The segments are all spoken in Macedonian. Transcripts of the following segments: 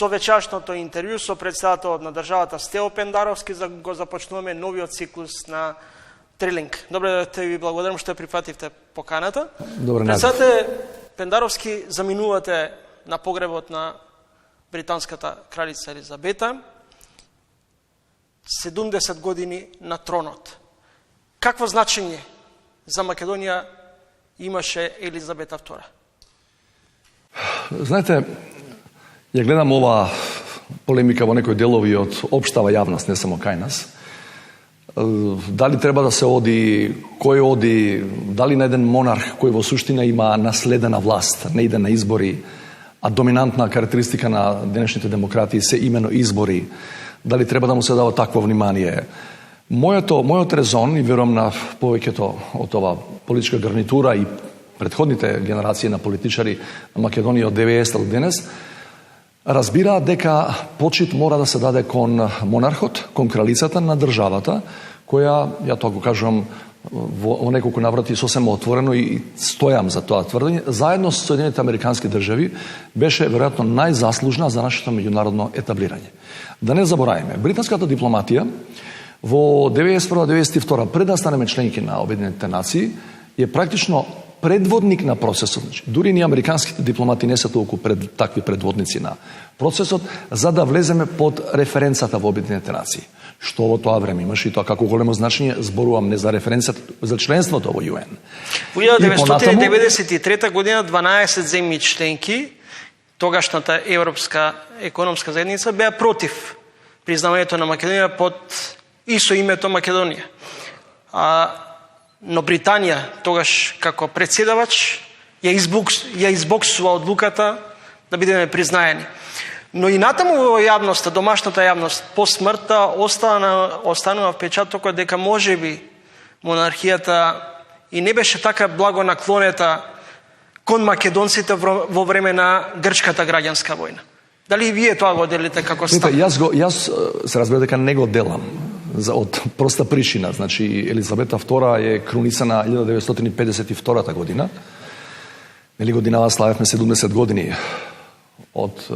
со вечерашното интервју со председателот на државата Стево Пендаровски го започнуваме новиот циклус на Трилинг. Добре, те ви благодарам што прифативте поканата. Председател Пендаровски, заминувате на погребот на британската кралица Елизабета, 70 години на тронот. Какво значење за Македонија имаше Елизабета II? Знаете, ја гледам ова полемика во некои делови од општава јавност, не само кај нас. Дали треба да се оди, кој оди, дали на еден монарх кој во суштина има наследена власт, не иде на избори, а доминантна карактеристика на денешните демократии се именно избори, дали треба да му се дава такво внимание. Мојот резон, и верувам на повеќето од ова политичка гарнитура и предходните генерации на политичари на Македонија од 90 до денес, разбираат дека почит мора да се даде кон монархот, кон кралицата на државата, која, ја тоа го кажувам во неколку наврати сосема отворено и стојам за тоа тврдење, заедно со Соединените американски држави беше веројатно најзаслужна за нашето меѓународно етаблирање. Да не забораваме, британската дипломатија во 1991-1992 пред да станеме членки на Обединетите нации е практично предводник на процесот. Дури ни американските дипломати не се толку такви предводници на процесот, за да влеземе под референцата во Обединетите нации. Што во тоа време имаше и тоа како големо значење, зборувам не за референцата, за членството во ЮН. Во 1993 година 12 земји членки, тогашната Европска економска заедница, беа против признавањето на Македонија под исто името Македонија. Но Британија, тогаш како председавач, ја избоксува одлуката да бидеме признаени. Но и натаму во јавноста, домашната јавност, по смртта останува впечатокот дека можеби монархијата и не беше така благо наклонета кон македонците во време на грчката граѓанска војна. Дали и вие тоа го делите како став? Јас се разбира дека не го делам од проста причина. Значи, Елизабета II е кронисана 1952 година. Нели годинава славевме 70 години од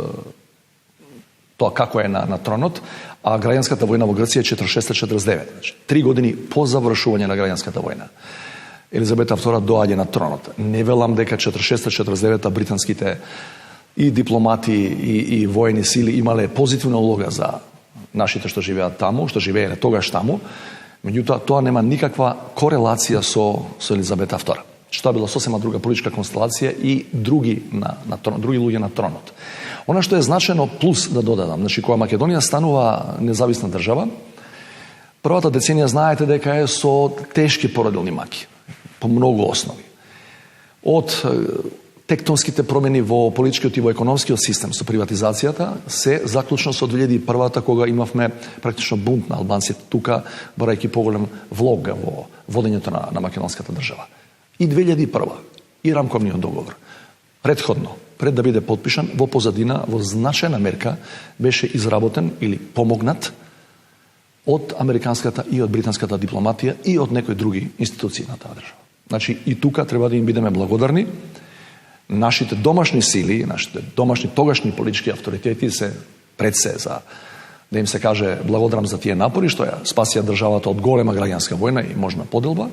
тоа како е на тронот, а граѓанската војна во Грција е 46-49. Значи, 3 години по завршување на граѓанската војна. Елизабета II доаѓа на тронот. Не велам дека 46-49 британските и дипломати и воени сили имале позитивна улога за нашите што живеат таму, што живееле тогаш таму, меѓутоа тоа нема никаква корелација со Елизабета II. Што била сосема друга политичка констелација и други луѓе на тронот. Она што е значено плюс да додадам, значи кога Македонија станува независна држава, првата деценија знаете дека е со тешки породилни маки, по многу основи. Од тектонските промени во политичкиот и во економскиот систем со приватизацијата се заклучно со 2001-та кога имавме практично бунт на албанците тука, барајќи поголем влог во водењето на македонската држава. И 2001 и рамковниот договор. Предходно, пред да биде потпишан, во позадина, во значајна мерка, беше изработен или помогнат од американската и од британската дипломатија и од некои други институции на таа држава. Значи, и тука треба да им бидеме благодарни. Нашите домашни сили, нашите домашни тогашни политички авторитети се пред се за да им се каже благодарам за тие напори што ја спасија државата од голема граѓанска војна и можна поделба,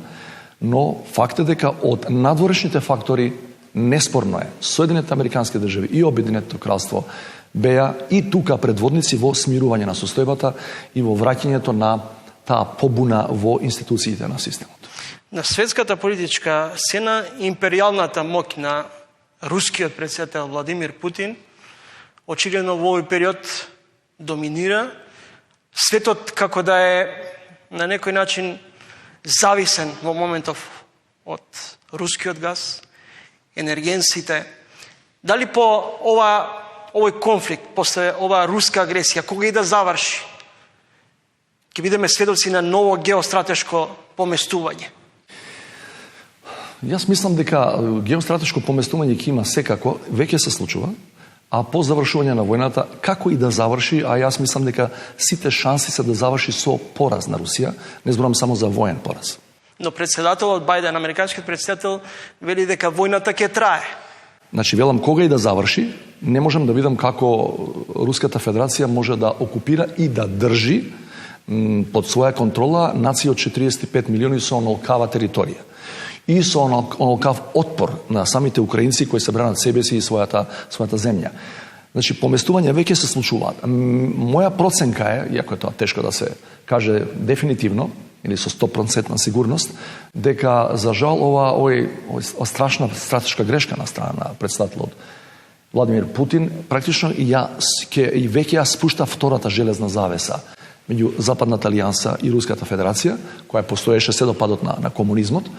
но факт е дека од надворешните фактори неспорно е Соединените американски држави и Обединетото кралство беа и тука предводници во смирување на состојбата и во враќањето на таа побуна во институциите на системот. На светската политичка сцена империјалната моќ на рускиот председател Владимир Путин очигледно во овој период доминира. Светот како да е на некој начин зависен во моментов од рускиот газ, енергенсите. Дали по овој конфликт, после оваа руска агресија, кога и да заврши, ќе бидеме сведоци на ново геостратешко поместување? Јас мислам дека геостратешко поместување ќе има секако, веќе се случува, а по завршување на војната, како и да заврши, а јас мислам дека сите шанси се да заврши со пораз на Русија, не зборам само за воен пораз. Но председателот Бајден, американскиот председател, вели дека војната ќе трае. Значи, велам, кога и да заврши, не можем да видам како Руската Федерација може да окупира и да држи под своја контрола нација од 45 милиони со онолкава територија. И со онолкав отпор на самите украинци кои се бранат себе си и својата земја. Значи, поместување веќе се случуваат. Моја проценка е, иако е тоа тешко да се каже дефинитивно, или со 100% сигурност, дека, за жал, ова страшна стратешка грешка на страна на председателот Владимир Путин, практично и веќе ја спушта втората железна завеса меѓу Западната алијанса и Руската Федерација, која постоеше се до падот на комунизмот.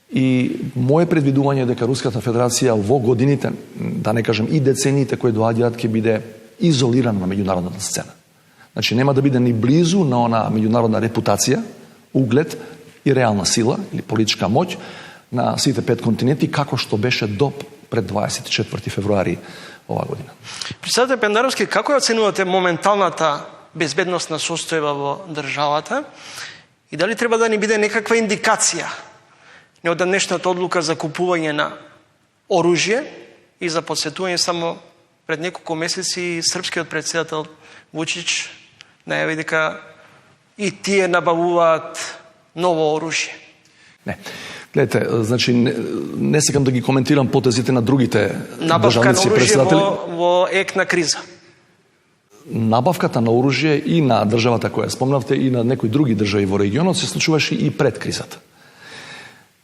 И моje предвидување е дека Руската Федерација во годините, да не кажем и децениите кои доаѓаат, ќе биде изолирана на меѓународната сцена. Значи, нема да биде ни близу на она меѓународна репутација, углед и реална сила или политичка моќ на сите 5 континенти, како што беше до пред 24 февруари оваа година. Председател Пендаровски, како ја оценувате моменталната безбедносна состојба во државата и дали треба да ни биде некаква индикација неодамнешната одлука за купување на оружје и за подсетување само пред неколку месеци српскиот председател Вучич најави дека и тие набавуваат ново оружје. Не. Гледате, значи не сакам да ги коментирам потезите на другите државници председатели. Набавка на оружје во ек на криза. Набавката на оружје и на државата која спомнавте и на некои други држави во регионот се случуваше и пред кризата.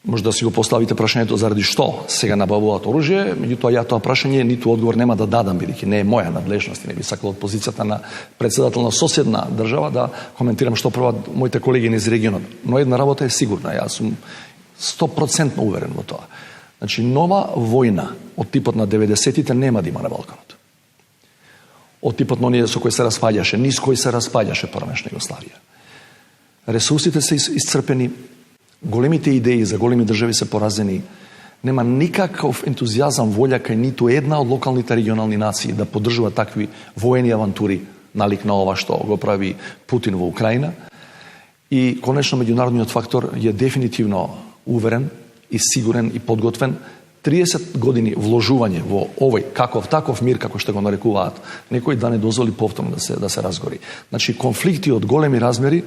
Може да си го поставите прашањето заради што сега набавуваат оружје, меѓутоа ја тоа прашање ниту одговор нема да дадам, бидејќи не е моја надлежност и не би сакал од позицијата на председател на соседна држава да коментирам што прават моите колеги низ регионот. Но една работа е сигурна, јас сум 100% уверен во тоа. Значи, нова војна од типот на 90-тите нема да има на Балканот. Од типот на оние со кои се распаѓаше, низ кои се распаѓаше поранешна Југославија. Ресурсите се исцрпени, големите идеи за големи држави се поразени, нема никаков ентузијазам, волја кај ниту една од локалните регионални нации да поддржува такви воени авантури, налик на ова што го прави Путин во Украина. И конечно меѓународниот фактор е дефинитивно уверен и сигурен и подготвен. 30 години вложување во овој таков мир како што го нарекуваат некои, да не дозволи повторно да се разгори. Значи, конфликти од големи размери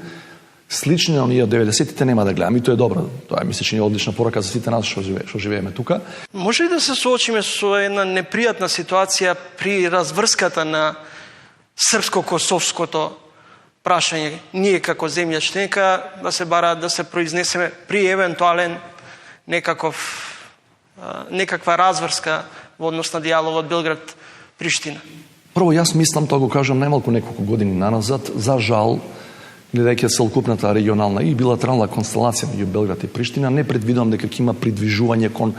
слични на оние од 90-тите нема да гледам, и тоа е добро. Тоа мисля че е одлична порака за сите нас што живееме тука. Може ли да се соочиме со една непријатна ситуација при разврската на српско-косовското прашање? Ние како земја членка да се бараат да се произнесеме при евентуален некаква разврска во однос на дијалогот Белград-Приштина? Прво, јас мислам, тоа го кажам најмалку неколку години наназад, за жал, гледајќи целокупната регионална и билатерална констелација меѓу Белград и Приштина, не предвидувам дека ќе има придвижување кон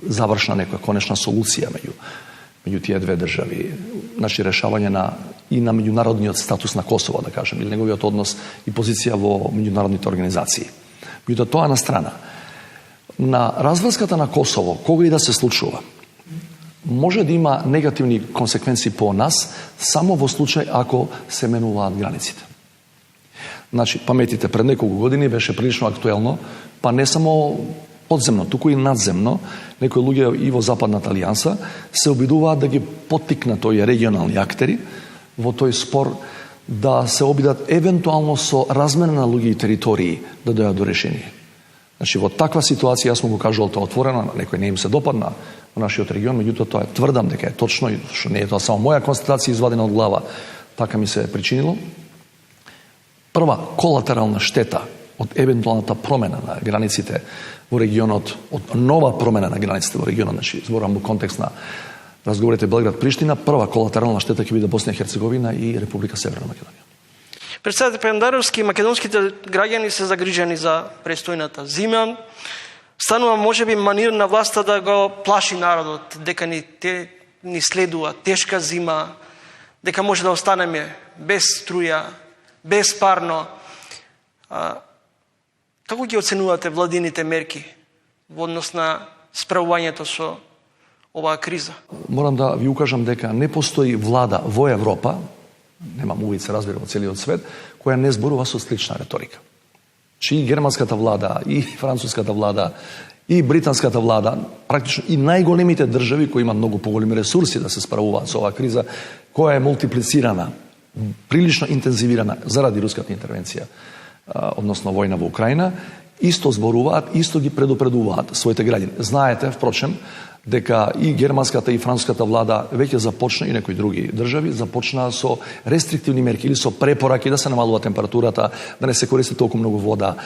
завршна некоја конечна солуција меѓу тие две држави. Значи, решавање и на меѓународниот статус на Косово, да кажем, или неговиот однос и позиција во меѓународните организации. Меѓутоа, тоа на страна. На разврската на Косово, кога и да се случува, може да има негативни консеквенции по нас само во случај ако се менуваат границите. Значи, паметите, пред неколку години беше прилично актуелно, па не само подземно, туку и надземно, некои луѓе и во Западната алијанса се обидуваат да ги поттикнат тој регионални актери во тој спор да се обидат евентуално со размена на луѓе и територии да дојдат до решение. Значи, во таква ситуација, јас му го кажувал тоа отворено, некој не им се допадна во нашиот регион, меѓутоа тоа тврдам дека е точно и што не е тоа само моја констатација извадена од глава, така ми се причинило. Прва колатерална штета од евентуалната промена на границите во регионот, од нова промена на границите во регионот, значи зборам во контекст на разговорите Белград-Приштина, прва колатерална штета ќе биде Босна и Херцеговина и Република Северна Македонија. Председател Пендаровски, македонските граѓани се загрижени за престојната зима. Станува можеби манир на власта да го плаши народот, дека ни следува тешка зима, дека може да останеме без струја, без парно. Како ги оценувате владините мерки во однос на справувањето со оваа криза? Морам да ви укажам дека не постои влада во Европа, немам увид се разбира во целиот свет, која не зборува со слична реторика. Чи и германската влада, и француската влада, и британската влада, практично и најголемите држави кои имаат многу поголеми ресурси да се справуваат со оваа криза, која е мултиплицирана, прилично интензивирана заради руската интервенција, односно војна во Украина, исто зборуваат, исто ги предупредуваат своите граѓани. Знаете, впрочем, дека и германската и француската влада веќе започна, и некои други држави, започнаа со рестриктивни мерки или со препораки да се намалува температурата, да не се користи толку многу вода.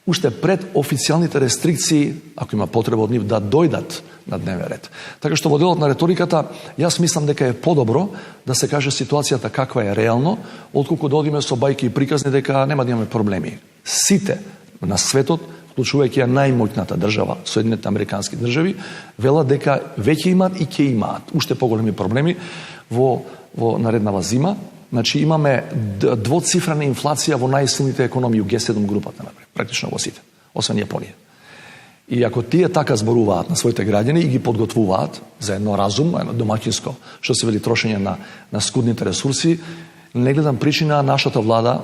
Уште пред официјалните рестрикции, ако има потреба од нив, да дојдат на дневен ред. Така што во делот на реториката, јас мислам дека е подобро да се каже ситуацијата каква е реално, отколку да одиме со бајки и приказни дека нема да имаме проблеми. Сите на светот, вклучувајќи ја најмоќната држава, Соединетите американски држави, велат дека веќе имаат и ќе имаат уште поголеми проблеми во нареднава зима. Значи имаме двоцифрена инфлација во најсилните економии у Г7 групата, например, практично во сите, освен Јапонија. И ако тие така зборуваат на своите граѓани и ги подготвуваат за едно разумно, едно домаќинско, што се вели трошење на скудните ресурси, не гледам причина нашата влада,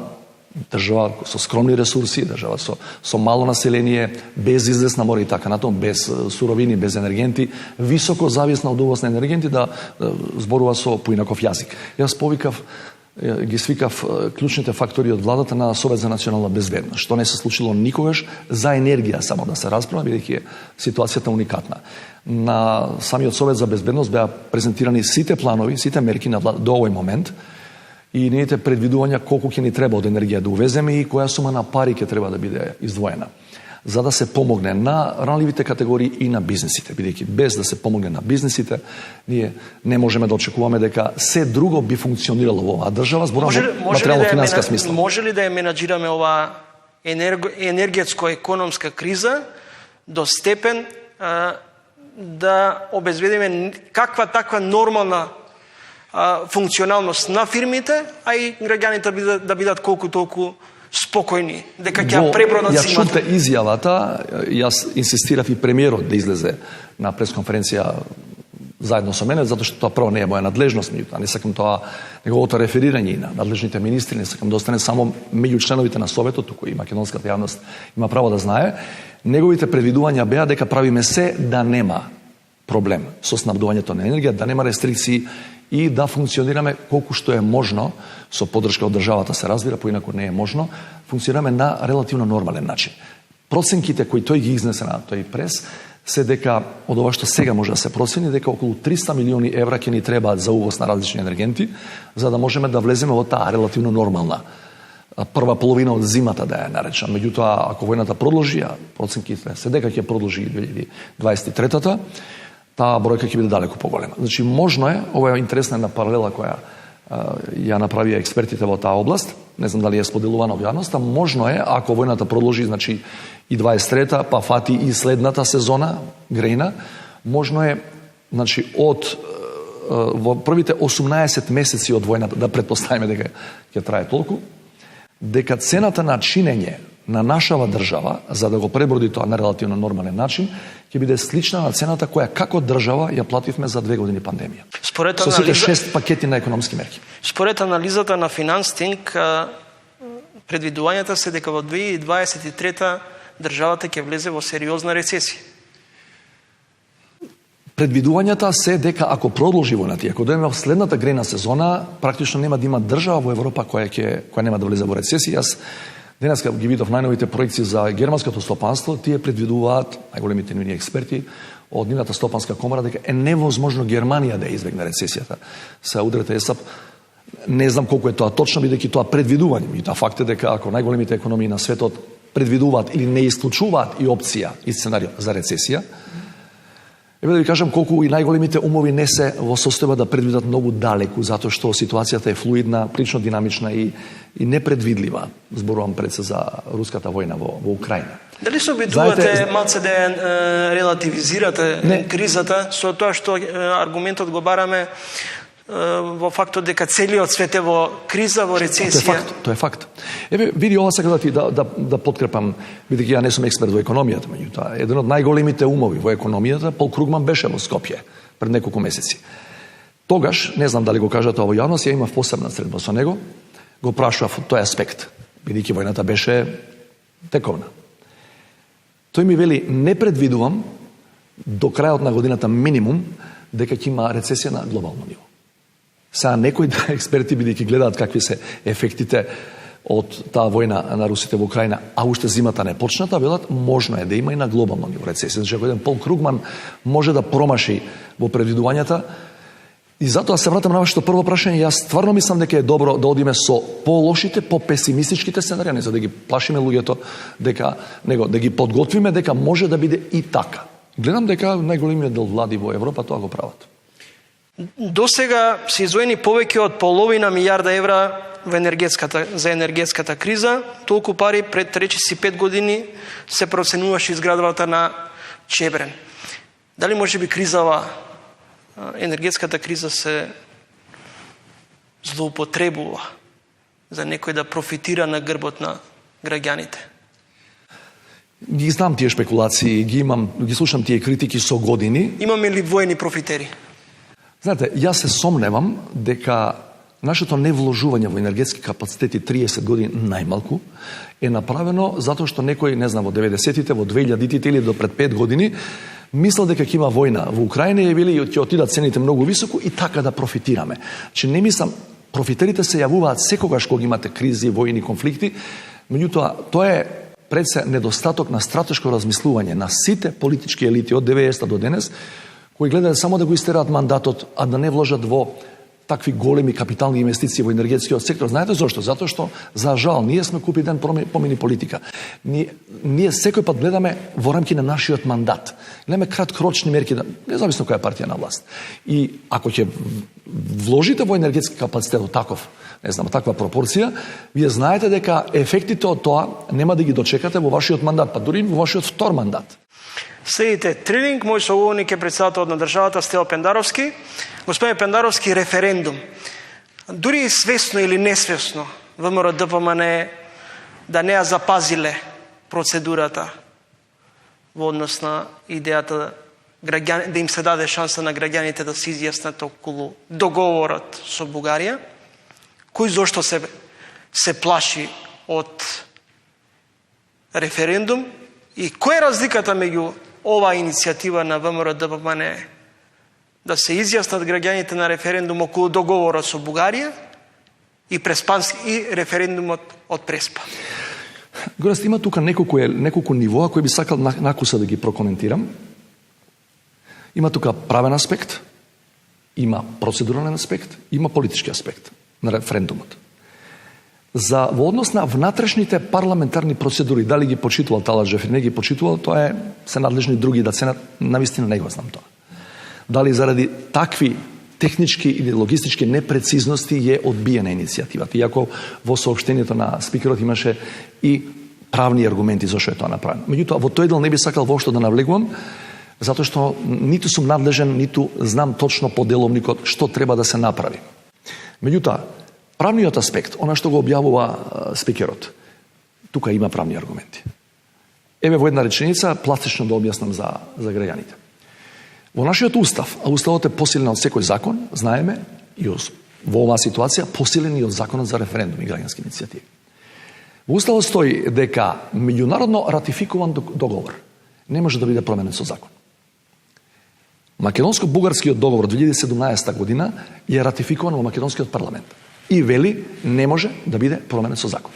држава со скромни ресурси, држава со мало население, без излез на море и така натаму, без суровини, без енергенти, високо зависна од увоз на енергенти, да зборува со поинаков јазик. Јас ги свикав клучните фактори од владата на Совет за национална безбедност, што не се случило никогаш за енергија само да се расправа, бидејќи ситуацијата уникатна. На самиот Совет за безбедност беа презентирани сите планови, сите мерки на влада до овој момент, и неите предвидувања колку ќе ни треба од енергија да увеземе и која сума на пари ќе треба да биде издвоена, за да се помогне на ранливите категории и на бизнисите, бидејќи без да се помогне на бизнисите, ние не можеме да очекуваме дека се друго би функционирало во оваа држава зборам во материјално-финансиска смисла. Може ли да ја менаџираме оваа енергетско-економска криза до степен да обезбедиме каква таква нормална функционалност на фирмите, а и граѓаните да бидат колку толку спокојни, дека ќе пребродат зимата? Ја чуте изјавата, јас инсистирав и премиерот да излезе на пресконференција заедно со мене, затоа што тоа прво не е моја надлежност, меѓутоа не сакам тоа неговото реферирање на надлежните министри, не сакам да остане само меѓу членовите на Советот, туку и македонската јавност има право да знае. Неговите предвидувања беа дека правиме се да нема проблем со снабдувањето на енергија, да нема рестрикции и да функционираме колку што е можно, со поддршка од државата се разбира, поинаку не е можно, функционираме на релативно нормален начин. Проценките кои тој ги изнесе на тој прес се дека од ова што сега може да се процени, дека околу 300 милиони евра ќе ни требаат за увоз на различни енергенти, за да можеме да влеземе во таа релативно нормална прва половина од зимата, да ја наречам. Меѓутоа, ако војната продолжи, а проценките се дека ќе продолжи 2023-та, таа бројка ќе биде далеку поголема. Значи, можно е, ова е интересна една паралела која ја направија експертите во таа област, не знам дали е споделувана во јавноста, можно е, ако војната продолжи, значи и 23-та, па фати и следната сезона, грејна, можно е, значи, во првите 18 месеци од војната, да претпоставиме дека ќе трае толку, дека цената на чинење на нашава држава, за да го преброди тоа на релативно нормален начин, ќе биде слична на цената која како држава ја плативме за 2 години пандемија. Со сите 6 пакети на економски мерки. Според анализата на Финанстинг, предвидувањата се дека во 2023 државата ќе влезе во сериозна рецесија. Предвидувањата се дека ако продолжи војната, ако дојдеме во следната грејна сезона, практично нема да има држава во Европа која нема да влезе во рецесија. Јас денеска ги видов најновите проекции за германското стопанство, тие предвидуваат, најголемите нивни експерти од нивната стопанска комора, дека е невозможно Германија да избегне рецесијата. Се удрете ЕСАП, не знам колку е тоа точно, бидејќи тоа предвидување. И тоа факт е дека ако најголемите економии на светот предвидуваат или не исклучуваат и опција и сценарио за рецесија, да ви кажам колку и најголемите умови не се во состојба да предвидат многу далеку, затоа што ситуацијата е флуидна, прилично динамична и непредвидлива. Зборувам пред се за руската војна во Украина. Дали се обидувате малце да релативизирате кризата со тоа што аргументот го бараме во фактот дека целиот свет е во криза, во рецесија? Тоа е факт. Види, ова сакам да подкрепам, бидејќи ја не сум експерт во економијата, меѓутоа еден од најголемите умови во економијата, Пол Кругман, беше во Скопје пред неколку месеци. Тогаш, не знам дали го кажа тоа во јавност, ја имав посебна средба со него, го прашував тој аспект, бидејќи војната беше тековна. Тој ми вели, не предвидувам до крајот на годината минимум дека ќе има рецесија на глобално ниво. Сега некои експерти бидејќи гледаат какви се ефектите од таа војна на русите во Украина, а уште зимата не почната, велат можно е да има и на глобално ниво рецесија. Значи ако еден Пол Кругман може да промаши во предвидувањата, и затоа се вратам на вашето прво прашање, јас стварно мислам дека е добро да одиме со по-лошите, по-песимистичките сценарии, за да ги плашиме луѓето дека да ги подготвиме дека може да биде и така. Гледам дека најголемиот дел влади во Европа тоа го прават. До сега се издвоени повеќе од половина милијарда евра за енергетската криза. Толку пари пред речиси 5 години се проценуваше изградбата на Чебрен. Дали може би енергетската криза се злоупотребува за некој да профитира на грбот на граѓаните? Ги знам тие шпекулации, ги слушам тие критики со години. Имаме ли воени профитери? Знаете, јас се сомневам дека нашето невложување во енергетски капацитети 30 години најмалку е направено затоа што некој, не знам, во 90-тите, во 2000-тите или до пред 5 години мислел дека ќе има војна во Украина и вели ќе отидат цените многу високо и така да профитираме. Че не мислам, профитерите се јавуваат секогаш кога имате кризи, војни конфликти, меѓутоа тоа е пред се недостаток на стратешко размислување на сите политички елити од 90-та до денес, кои гледаат само да го истераат мандатот, а да не вложат во такви големи капитални инвестиции во енергетскиот сектор. Знаете зошто? Затоа што, за жал, ние сме купи ден помени политика. Ние секој пат гледаме во рамки на нашиот мандат. Гледаме краткорочни мерки, независно која партија на власт. И ако ќе вложите во енергетски капацитет таков, не знам, таква пропорција, вие знаете дека ефектите од тоа нема да ги дочекате во вашиот мандат, па дури во вашиот втор мандат. Следите тренинг, мој соговорник е председател на државата Стево Пендаровски. Господин Пендаровски, референдум. Дури свесно или несвесно, ВМРО ДПМН да не ја запазиле процедурата во однос на идејата да им се даде шанса на граѓаните да се изјаснат околу договорот со Бугарија, кој зошто се плаши од референдум и која е разликата меѓу оваа иницијатива на ВМРО ДПМН да се изјаснат граѓаните на референдум околу договорот со Бугарија и референдумот од Преспа? Горест, има тука неколку нивоа кои би сакал накуса да ги прокоментирам. Има тука правен аспект, има процедурален аспект, има политички аспект на референдумот. Во однос на внатрешните парламентарни процедури, дали ги почитувал Таладжев или не ги почитувал, тоа се надлежни други да ценат, навистина не го знам тоа. Дали заради такви технички или логистички непрецизности е одбиена иницијативата, иако во соопштението на спикерот имаше и правни аргументи зашто е тоа направено. Меѓутоа, во тој дел не би сакал воопшто да навлегувам, затоа што ниту сум надлежен, ниту знам точно по деловникот што треба да се направи. Меѓутоа, правниот аспект, она што го објавува спикерот, тука има правни аргументи. Еве во една реченица, пластично да објаснам за граѓаните. Во нашиот устав, а уставот е посилен од секој закон, знаеме, и во оваа ситуација, посилен и од законот за референдум и граѓански иницијативи. Во уставот стои дека меѓународно ратификуван договор не може да биде променет со закон. Македонско-бугарскиот договор 2017 година е ратификуван во македонскиот парламент и вели не може да биде променет со закон.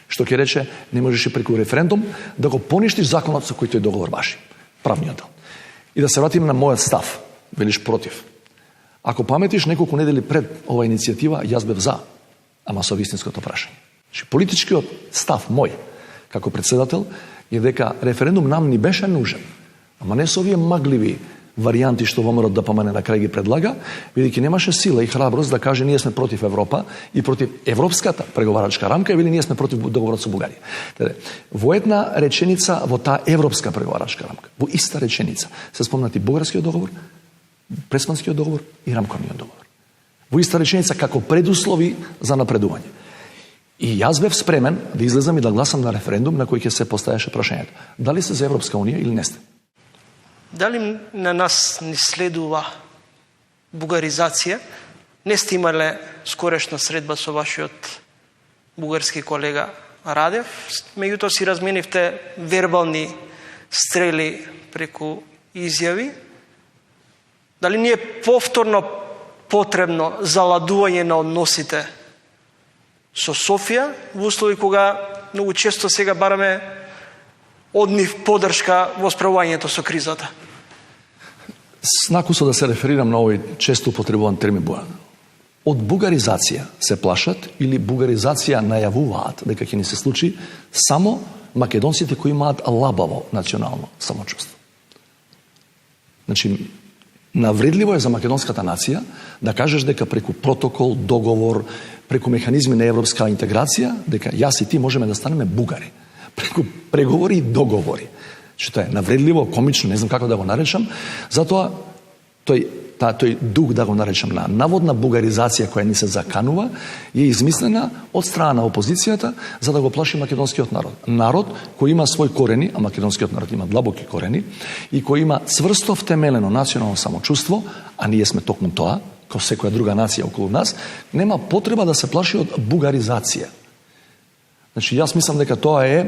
Што ќе рече, не можеше преку референдум да го поништиш законот со кој тој договор важи. Правниот дел. И да се вратим на мојот став, велиш против. Ако паметиш неколку недели пред оваа иницијатива, јас бев за, ама со вистинското прашање. Политичкиот став мој, како председател, е дека референдум нам ни беше нужен, ама не со овие магливи варијанти што ВМРО ДПМН на крај ги предлага, бидејќи немаше сила и храброст да каже ние сме против Европа и против европската преговарачка рамка или ние сме против договорот со Бугарија. Во една реченица во таа европска преговарачка рамка, во иста реченица се спомнати бугарскиот договор, преспанскиот договор и рамковниот договор. Во иста реченица како предуслови за напредување. И јас бев спремен да излезам и да гласам на референдум на кој ќе се поставеше прашањето: дали сте за Европска унија или не сте? Дали на нас ни следува бугаризација? Не сте имале скорешна средба со вашиот бугарски колега Радев, меѓутоа си разменивте вербални стрели преку изјави, дали ни е повторно потребно заладување на односите со Софија во услови кога многу често сега бараме од нив поддршка во справувањето со кризата? Накусо да се реферирам на овој често употребуван термин бугар. Од бугаризација се плашат или бугаризација најавуваат дека ќе ни се случи само македонците кои имаат лабаво национално самочувство. Значи, навредливо е за македонската нација да кажеш дека преку протокол, договор, преку механизми на европска интеграција, дека јас и ти можеме да станеме бугари. Преку преговори и договори. Што е навредливо, комично, не знам како да го наречам, затоа тој дух, да го наречам, на наводна бугаризација која ни се заканува, е измислена од страна на опозицијата за да го плаши македонскиот народ. Народ кој има свој корени, а македонскиот народ има длабоки корени, и кој има цврсто втемелено национално самочувство, а ние сме токму тоа, како секоја друга нација околу нас, нема потреба да се плаши од бугаризација. Значи, јас мислам дека тоа е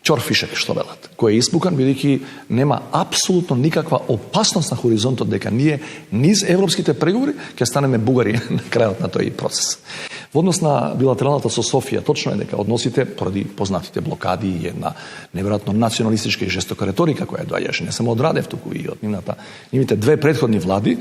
чорфишек, што велат, кој е испукан, бидејќи нема апсолутно никаква опасност на хоризонтот дека ние низ европските преговори ќе станеме бугари на крајот на тој процес. Во однос на билатералната со Софија, точно е дека односите, поради познатите блокади и една неверојатно националистичка и жестока реторика која доаѓаше не само од Радев, туку и од нивните две претходни влади,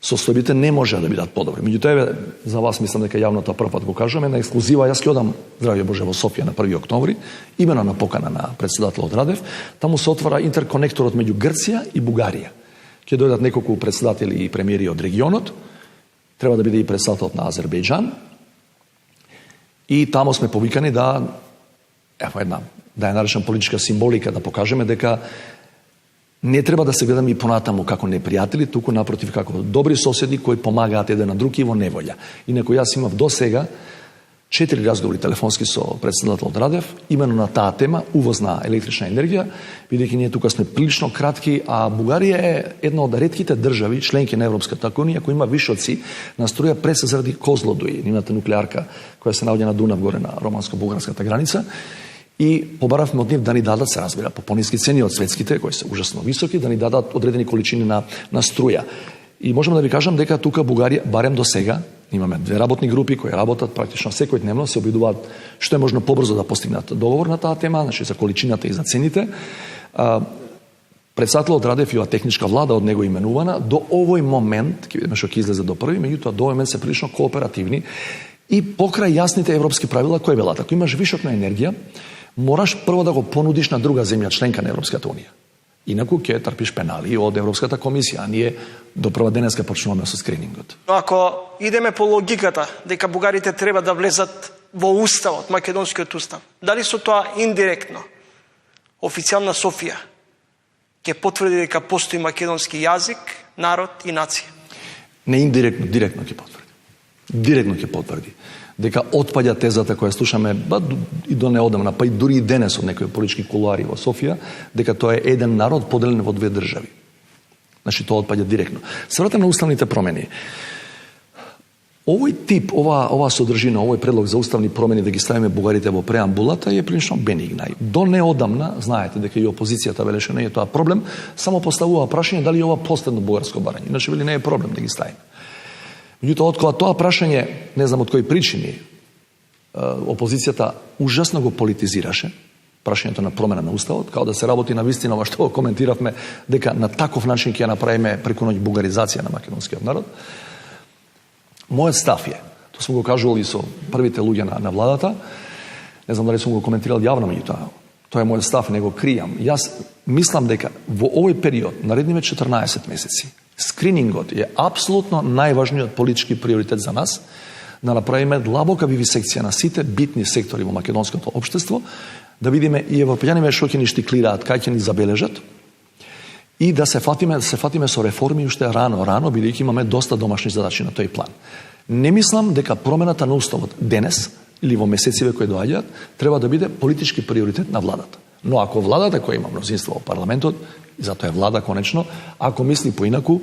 состојбите не може да бидат подобри. Меѓутоа, за вас мислам дека јавно тоа прв пат го кажуваме, на ексклузива јас ќе одам, здравје Боже, во Софија на 1 октомври, имено на покана на претседателот Радев, таму се отвара интерконекторот меѓу Грција и Бугарија. Ќе дојдат неколку претседатели и премиери од регионот, треба да биде и претседателот на Азербејџан, и таму сме повикани да ја наречам политичка символика, да покажеме дека не треба да се гледаме и понатаму како непријатели, туку напротив како добри соседи кои помагаат еден на друг и во неволја. Инаку јас имав до сега 4 разговори телефонски со претседателот Радев, именно на таа тема, увоз на електрична енергија, бидејќи ние тука сме прилично кратки, а Бугарија е една од ретките држави, членки на Европската унија, која има вишоци на струја през заради Козлодуј, нивната нуклеарка која се наоѓа на Дунав горе на романско-бугарската граница. И побаравме од нив да ни дадат, се разбира, по пониски цени од светските, кои се ужасно високи, да ни дадат одредени количини на струја. И можам да ви кажам дека тука Бугарија, барем до сега, имаме две работни групи кои работат практично секојдневно, се обидуваат што е можно побрзо да постигнат договор на таа тема, значи за количината и за цените. Претседателот Радев и ова техничка влада од него именувана, до овој момент, ќе видиме што ќе излезе до први, меѓутоа до овој момент се прилично кооперативни и покрај јасните европски правила кои велат, ако имаш вишок на енергија, мораш прво да го понудиш на друга земја членка на Европската унија. Инаку ќе трпиш пенали од Европската комисија, а ние до прва денеска почнуваме со скринингот. Но ако идеме по логиката дека бугарите треба да влезат во уставот, македонскиот устав, дали со тоа индиректно официјална Софија ќе потврди дека постои македонски јазик, народ и нација? Не индиректно, директно ќе потврди. Директно ќе потврди дека отпаѓа тезата која слушаме и до неодамна, па и дури и денес од некои политички кулуари во Софија, дека тоа е еден народ поделен во две држави. Значи тоа отпаѓа директно. Се вратам на уставните промени. Овој тип, ова содржина, овој предлог за уставни промени да ги ставиме бугарите во преамбулата е прилично бенигна. До неодамна, знаете дека и опозицијата велеше не е тоа проблем, само поставува прашање дали е ова последно бугарско барање. Иначе вели не е проблем да ги ставиме. Меѓутоа, откога тоа прашање, не знам од кои причини, опозицијата ужасно го политизираше, прашањето на промена на уставот, као да се работи на вистина ова што коментиравме, дека на таков начин ќе ја направиме преку ноќ бугаризација на македонскиот народ. Мојот став е, тоа сум го кажувал и со првите луѓе на владата, не знам дали сум го коментирал јавно, меѓутоа, тоа е мојот став, не го кријам. Јас мислам дека во овој период, наредниве 14 месеци, скринингот е апсолутно најважниот политички приоритет за нас, да направиме длабока вивисекција на сите битни сектори во македонското општество, да видиме и европјаните што ќе ни штиклираат, кај ќе ни забележат, и да се фатиме со реформи уште рано, бидејќи имаме доста домашни задачи на тој план. Не мислам дека промената на уставот денес или во месециве кои доаѓаат треба да биде политички приоритет на владата. Но ако владата која има мнозинство во парламентот, и затоа е влада конечно, ако мисли поинаку,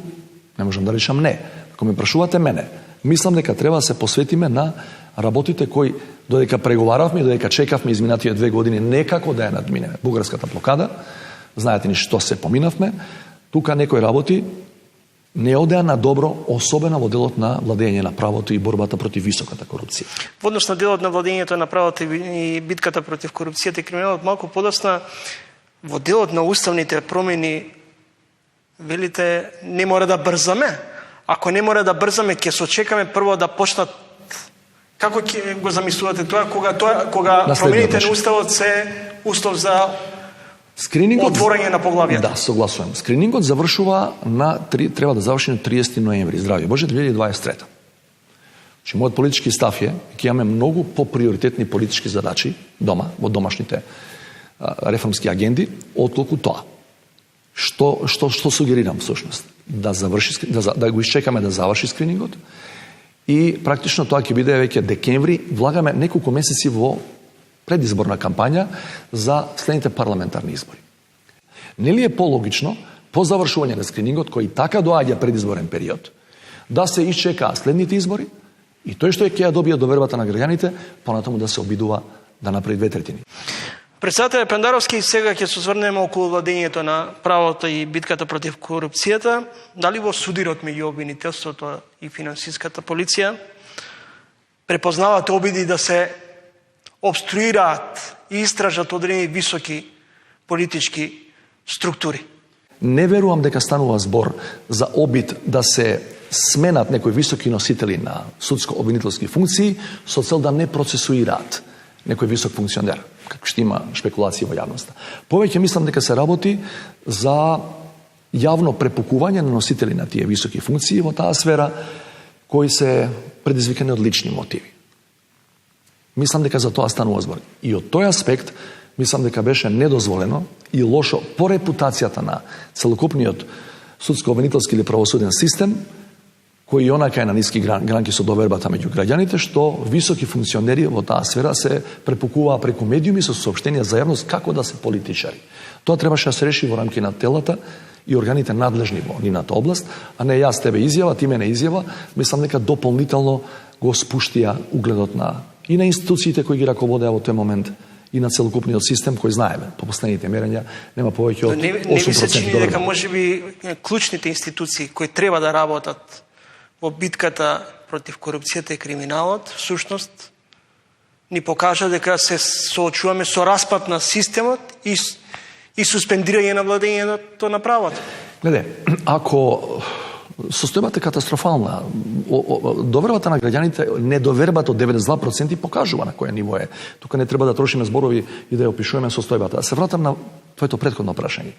не можам да речам не. Ако ме прашувате мене, мислам дека треба да се посветиме на работите кои додека преговаравме и додека чекавме изминатите 2 години некако да ја надминеме. Бугарската блокада, знаете ни што се поминавме, тука некој работи не одеа на добро, особено во делот на владење на правото и борбата против високата корупција. Во однос на делот на владењето на правото и битката против корупцијата и криминалот, малку подосна во делот на уставните промени велите не мора да брзаме. Ако не мора да брзаме, ќе сочекаме прво да почнат. Како ќе го замислувате тоа кога промените на уставот се услов за отворање на поглавијата? Да, согласувам. Скринингот завршува треба да заврши на 30 ноември, здравје Боже, 2023. Значи, мојот политички став е ќе имаме многу поприоритетни политички задачи дома, во домашните реформски агенди, отколку тоа. Што сугерирам всушност? Да го исчекаме да заврши скринингот и практично тоа ќе биде веќе декември, влагаме неколку месеци во предизборна кампања за следните парламентарни избори. Нели е пологично, по завршување на скринингот, кој така доаѓа предизборен период, да се исчека следните избори и тој што ќе ја добие довербата на граѓаните, понатаму да се обидува да направи 2/3. Председател Пендаровски, сега ќе се осврнеме околу владењето на правото и битката против корупцијата. Дали во судирот меѓу обвинителството и финансиската полиција препознавате обиди да се обструираат и истражат одредени високи политички структури? Не верувам дека станува збор за обид да се сменат некои високи носители на судско-обвинителски функции со цел да не процесуираат некој висок функционер, како што има шпекулации во јавноста. Повеќе мислам дека се работи за јавно препукување на носители на тие високи функции во таа сфера кои се предизвикани од лични мотиви. Мислам дека за тоа станува збор. И од тој аспект мислам дека беше недозволено и лошо по репутацијата на целокупниот судско-обвинителски или правосуден систем, кој онака е на ниски гранки со довербата меѓу граѓаните, што високи функционери во таа сфера се препукуваа преку медиуми со соопштенија за јавност како да се политичари. Тоа требаше да се реши во рамки на телата и органите надлежни во нивната област, а не јас тебе изјава, ти мене изјава. Мислам дека дополнително го спуштија угледот и на институциите кои ги раководеа во тој момент и на целокупниот систем кој знаеме по последните мерења нема повеќе од 8% доверба. Не ви се чини дека можеби клучните институции кои треба да работат во битката против корупцијата и криминалот, всушност ни покажа дека се соочуваме со распад на системот и суспендирање на владењето на правото. Гледе, ако состојбата е катастрофална, довербата на граѓаните, недовербата од 92% покажува на кој ниво е. Тука не треба да трошиме зборови и да ја опишуваме состојбата. Се вратам на твоето претходно прашање.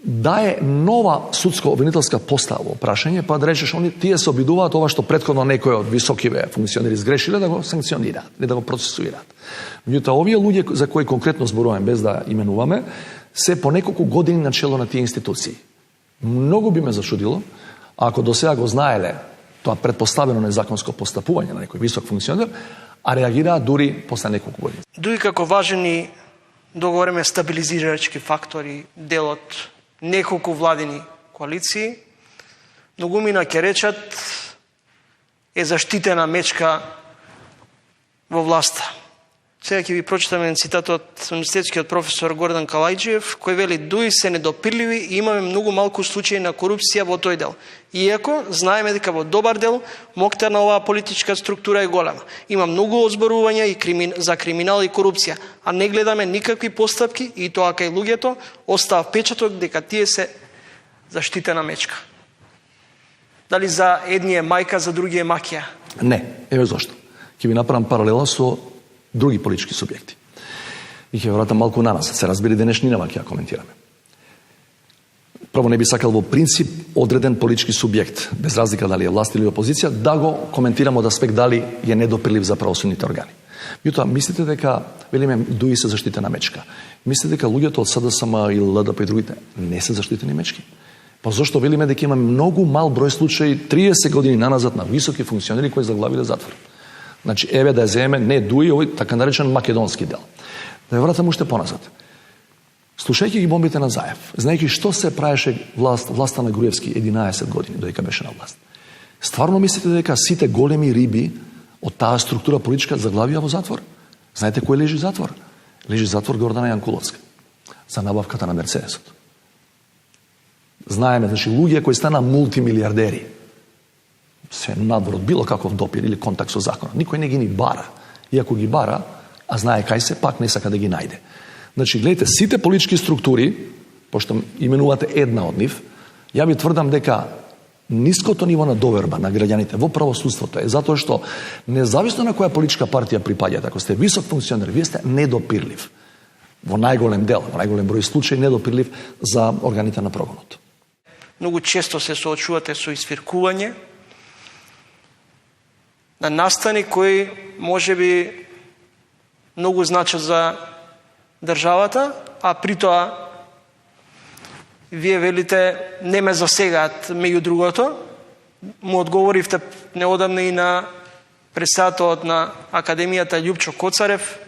Да е нова судско-обвинителска постава во прашање, па да речеш, тие се обидуваат ова што претходно некој од високиве функционери сгрешиле да го санкционираат, или да го процесуираат. Меѓутоа, овие луѓе за кои конкретно зборуваме, без да именуваме, се по неколку години на чело на тие институции. Многу би ме зачудило, ако до сега го знаеле тоа предпоставено незаконско постапување на некој висок функционер, а реагираат дури после неколку години. Дури како важен и договориме стабилизирачки фактори делот неколку владени коалиции, многумина ќе речат е заштитена мечка во власта. Сега ќе ви прочитам цитат од универзитетскиот професор Гордан Калајджиев, кој вели: дуи се недопирливи и имаме многу малку случаи на корупција во тој дел. Иако знаеме дека во добар дел моќта на оваа политичка структура е голема. Има многу озборувања за криминал и корупција, а не гледаме никакви постапки и тоа кај луѓето остава впечаток дека тие се заштитена мечка. Дали за едни е мајка, за други е макија? Не, еве зошто. Ќе ви направам паралела со други политички субјекти. И ќе вратам малку на нас. Се разбери денешнинава ќе ја коментираме. Прво не би сакал во принцип одреден политички субјект, без разлика дали е власт или опозиција, да го коментирам од аспект дали е недопирлив за правосудните органи. Меѓутоа, мислите дека, велиме, дуи се заштитена мечка. Мислите дека луѓето од СДСМ или ЛДП и другите не се заштитени мечки? Па зошто велиме дека има многу мал број случаи 30 години наназад на високи функционери кои заглавиле затвор? Значи, еве да ја земеме не дуи, овој така наречен македонски дел. Да ја вратам уште поназад. Слушајќи ги бомбите на Заев, знаејќи што се правеше власта на Груевски 11 години додека беше на власт. Стварно мислите дека сите големи риби од таа структура политичка заглавија во затвор? Знаете кој лежи затвор? Лежи затвор Гордана Јанкуловска. за набавката на Мерцедесот. Знаеме, значи, луѓе кои стана мултимилиардери, се надвор од било каков допир или контакт со законот. Никој не ги ни бара. Иако ги бара, а знае кај се, пак не сака да ги најде. Значи, гледайте, сите политички структури, пошто именувате една од нив, ја би тврдам дека ниското ниво на доверба на граѓаните во правосудството е затоа што независно на која политичка партија припаѓате, ако сте висок функционер, вие сте недопирлив. Во најголем дел, во најголем број случаи недопирлив за органите на прогонот. Многу често се соочувате со isfirkување на настани кои можеби многу значат за државата, а при тоа вие велите не ме засегаат. Меѓу другото, му одговоривте неодамна и на председателот на Академијата Љупчо Коцарев,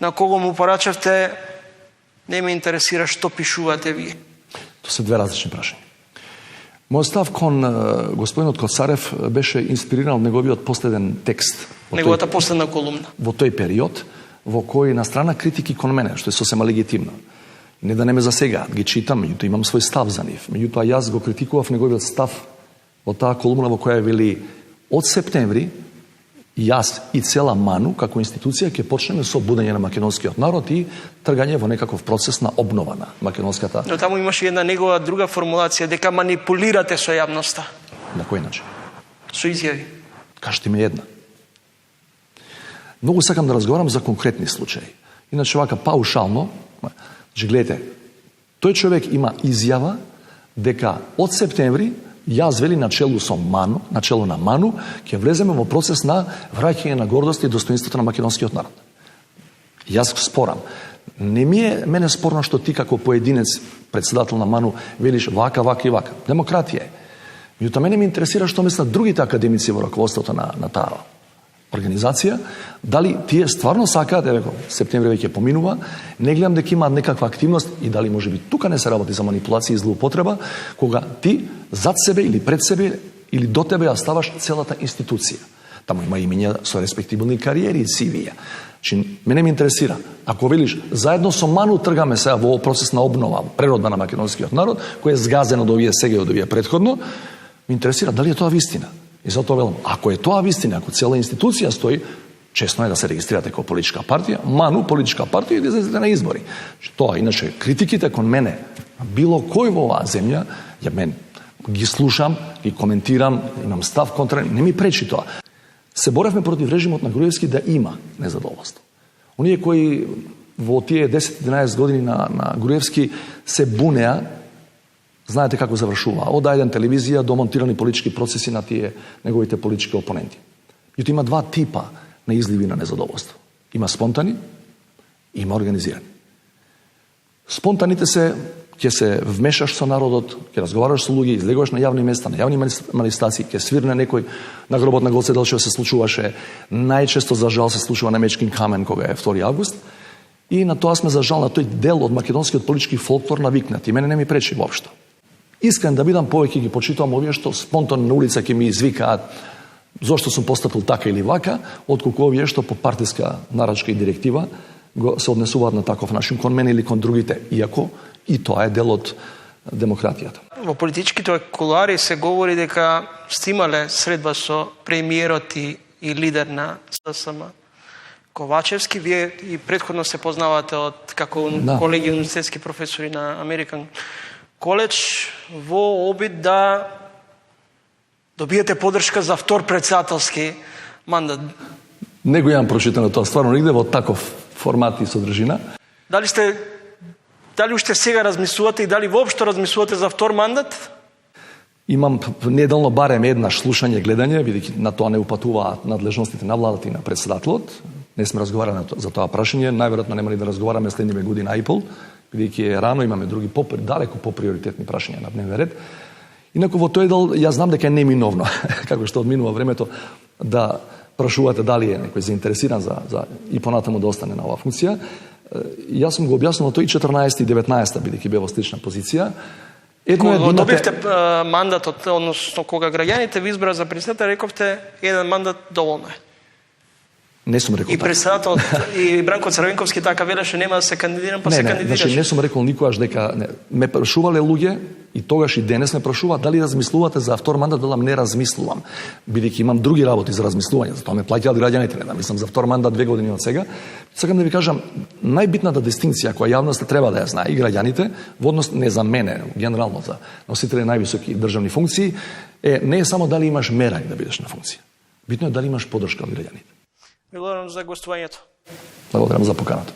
на кого му порачавте не ме интересира што пишувате вие. Тоа се две различни прашања. Мојот став кон господинот Коцарев беше инспириран од неговиот последен текст. Неговата последна колумна. Во тој период, во кој на страна критики кон мене, што е сосема легитимно. Не да не ме засегаат, ги читам, меѓутоа имам свој став за нив. Меѓутоа јас го критикував неговиот став во таа колумна во која вели од септември јас и цела МАНУ како институција ќе почнеме со будење на македонскиот народ и тргање во некаков процес на обнова на македонската. Но таму имаше една негова друга формулација дека манипулирате со јавноста. На кој начин? Со изјави. Кажете ми една. Многу сакам да разговарам за конкретни случаи. Иначе вака паушално, значи гледате, тој човек има изјава дека од септември јас вели начелу со МАНУ, начелу на МАНУ, ќе влеземе во процес на враќање на гордост и достоинството на македонскиот народ. Јас спорам. Не ми е мене спорно што ти како поединец, председател на МАНУ, велиш вака, вака и вака. Демократија е. Меѓутоа мене ме интересира што мислат другите академици во раководството на таа организација, дали тие стварно сакаат, рекол, септември веќе поминува, не гледам дека има некаква активност и дали можеби тука не се работи за манипулација и злоупотреба, кога ти зад себе или пред себе или до тебе ја ставаш целата институција. Таму има имења со респектибилни кариери и CV-ја. Значи, мене ме интересира, ако велиш, заедно со МАНУ тргаме сега во процес на обнова, преродба на македонскиот народ, кој е згазен од овие сега и од овие претходно, ме интересира дали е тоа вистина. И затоа велам, ако е тоа вистина, ако цела институција стои, чесно е да се регистрирате како политичка партија, МАНУ политичка партија и да излезете на избори. Тоа, иначе, критиките кон мене, било кој во оваа земја, ја мен ги слушам, ги коментирам, имам став контра, не ми пречи тоа. Се боревме против режимот на Груевски да има незадоволство. Оние кои во тие 10-11 години на Груевски се бунеа, знаете како завршува. Од еден телевизија до монтирани политички процеси на тие неговите политички опоненти. И има два типа на изливи на незадоволство. Има спонтани, има организирани. Спонтаните се ќе се вмешаш со народот, ќе разговараш со луѓе, излегуваш на јавни места, на јавни манифестации, ќе свирне некој на гробот на Гоце Делчев се случуваше, најчесто за жал се случува на Мечкин камен кога е 2 август. И на тоа сме за жал на тој дел од македонскиот политички фолклор навикнати. Мене не ми пречи воопшто. Искрен да бидам, повеќе ги почитувам овие што спонтано на улица ќе ми извикаат зошто сум постапил така или вака, отколку овие што по партиска нарачка и директива се однесуваат на таков начин кон мене или кон другите, иако и тоа е дел од демократијата. Во политичките кулуари се говори дека сте имале средба со премиерот и лидер на ССМ Ковачевски. Вие и претходно се познавате од како колеги универзитетски професори на Американ Коледж во обид да добиете подршка за втор председателски мандат. Не го имам прочитано тоа стварно нигде во таков формат и содржина. Дали уште сега размислувате и дали воопшто размислувате за втор мандат? Имам неделно барем еднаш слушање, гледање, бидејќи на тоа не упатуваат надлежностите на владата и на председателот. Не сме разговарали за тоа прашање, најверојатно нема ни да разговараме следниве година и пол, бидејќи е рано, имаме други далеко поприоритетни прашања на дневен ред. Инаку во тој дел јас знам дека е неминовно, како што одминува времето, да прашувате дали е некој заинтересиран за и понатаму да остане на оваа функција. Јас сум го објаснил тој 14 и 19 бидејќи бе во слична позиција. Кога добивте мандатот, односно кога граѓаните ви избраа за председател, рековте еден мандат доволно е. Не сум рекол И така. председателот и Бранко Црвенковски така велеше нема да се кандидирам, па се кандидираше. Значи не сум рекол никогаш дека ме прашувале луѓе и тогаш и денес ме прашуваат дали размислувате за втор мандат, велам не размислувам, бидејќи имам други работи за размислување, затоа ме плаќаат граѓаните, не да мислам за втор мандат 2 години од сега. Сакам да ви кажам, најбитната дистинкција која јавноста треба да ја знае и граѓаните, во однос не за мене, генерално за носители највисоки државни функции, не е само дали имаш мерање да бидеш на функција. Битно е дали имаш поддршка од граѓаните. Благодарам за гостувањето. Благодарам за поканата.